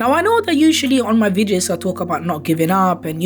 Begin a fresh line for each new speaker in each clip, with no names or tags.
Now, I know that usually on my videos I talk about not giving up and,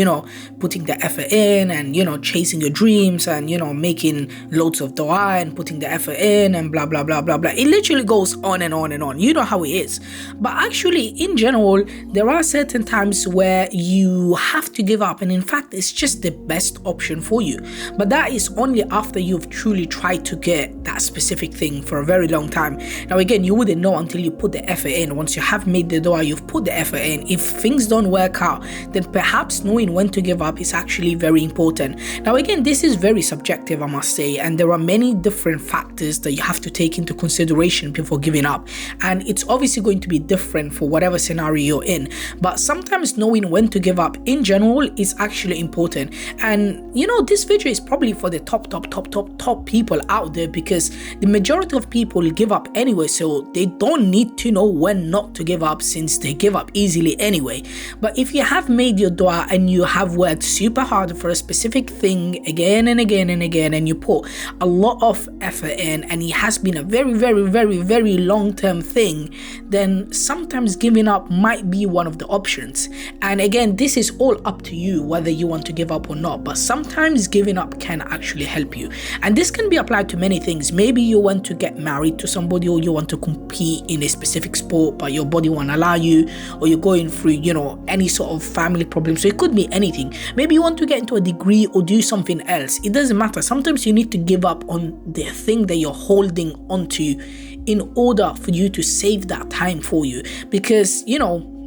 putting the effort in and, chasing your dreams and, making loads of dua and putting the effort in and blah, blah, blah, blah, blah. It literally goes on and on and on. You know how it is. But actually, in general, there are certain times where you have to give up. And in fact, it's just the best option for you. But that is only after you've truly tried to get that specific thing for a very long time. Now, again, you wouldn't know until you put the effort in. Once you have made the dua, you've put the effort in. If things don't work out, then perhaps knowing when to give up is actually very important. Now, again, this is very subjective, I must say, and there are many different factors that you have to take into consideration before giving up. And it's obviously going to be different for whatever scenario you're in. But sometimes knowing when to give up in general is actually important. And this video is probably for the top people out there, because the majority of people give up anyway, so they don't need to know when not to give up, since they give up easily anyway. But if you have made your dua and you have worked super hard for a specific thing again and again and again, and you put a lot of effort in, and it has been a very, very, very, very long-term thing, then sometimes giving up might be one of the options. And again, this is all up to you whether you want to give up or not, but sometimes giving up can actually help you. And this can be applied to many things. Maybe you want to get married to somebody, or you want to compete in a specific sport but your body won't allow you, or you're going through any sort of family problems. So it could be anything. Maybe you want to get into a degree or do something else. It doesn't matter. Sometimes you need to give up on the thing that you're holding onto in order for you to save that time for you, because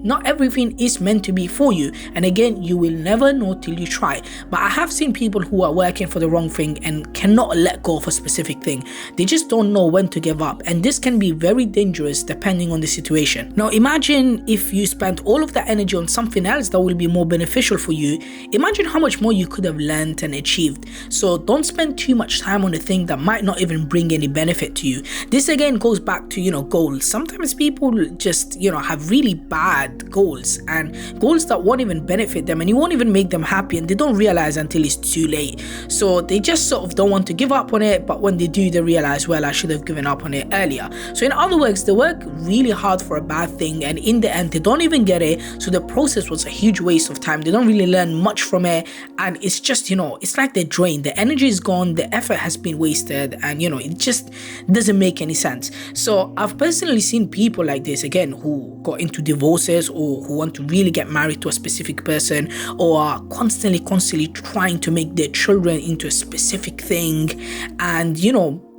not everything is meant to be for you. And again, you will never know till you try. But I have seen people who are working for the wrong thing and cannot let go of a specific thing. They just don't know when to give up. And this can be very dangerous depending on the situation. Now, imagine if you spent all of that energy on something else that will be more beneficial for you. Imagine how much more you could have learned and achieved. So don't spend too much time on a thing that might not even bring any benefit to you. This again goes back to, goals. Sometimes people just, have really bad goals, and goals that won't even benefit them, and you won't even make them happy, and they don't realize until it's too late. So they just sort of don't want to give up on it, but when they do, they realize, well, I should have given up on it earlier. So in other words, they work really hard for a bad thing, and in the end they don't even get it. So the process was a huge waste of time. They don't really learn much from it, and it's just, it's like they're drained. The energy is gone, the effort has been wasted, and it just doesn't make any sense. So I've personally seen people like this, again, who got into divorces, or who want to really get married to a specific person, or are constantly trying to make their children into a specific thing. And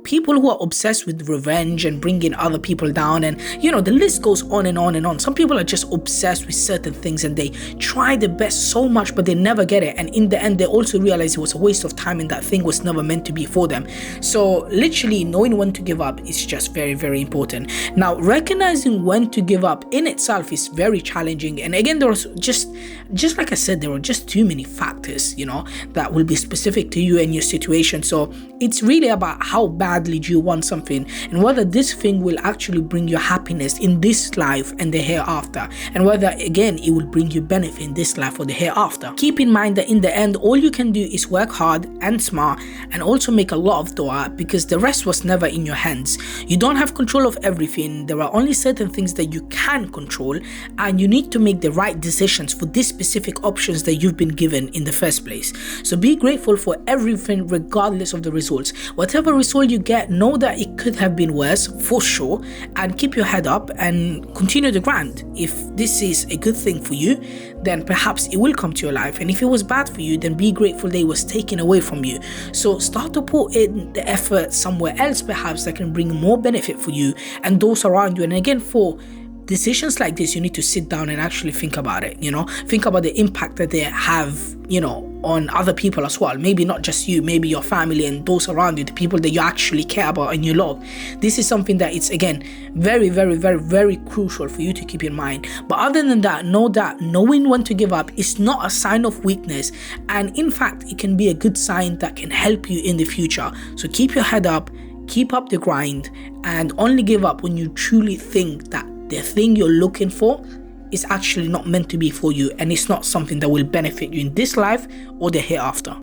people who are obsessed with revenge and bringing other people down, and the list goes on and on and on. Some people are just obsessed with certain things, and they try their best so much, but they never get it, and in the end they also realize it was a waste of time and that thing was never meant to be for them. So literally knowing when to give up is just very, very important. Now, recognizing when to give up in itself is very challenging, and again, there was just like I said, there are just too many factors that will be specific to you and your situation. So it's really about how badly do you want something, and whether this thing will actually bring you happiness in this life and the hereafter, and whether again it will bring you benefit in this life or the hereafter. Keep in mind that in the end, all you can do is work hard and smart, and also make a lot of dua, because the rest was never in your hands. You don't have control of everything. There are only certain things that you can control, and you need to make the right decisions for these specific options that you've been given in the first place. So be grateful for everything regardless of the results. Whatever result you get, know that it could have been worse for sure, and keep your head up and continue the grind. If this is a good thing for you, then perhaps it will come to your life, and if it was bad for you, then be grateful that it was taken away from you. So start to put in the effort somewhere else perhaps that can bring more benefit for you and those around you. And again, for decisions like this, you need to sit down and actually think about it. Think about the impact that they have on other people as well. Maybe not just you, maybe your family and those around you, the people that you actually care about and you love. This is something that it's again very, very, very, very crucial for you to keep in mind. But other than that, know that knowing when to give up is not a sign of weakness, and in fact it can be a good sign that can help you in the future. So keep your head up, keep up the grind, and only give up when you truly think that the thing you're looking for is actually not meant to be for you, and it's not something that will benefit you in this life or the hereafter.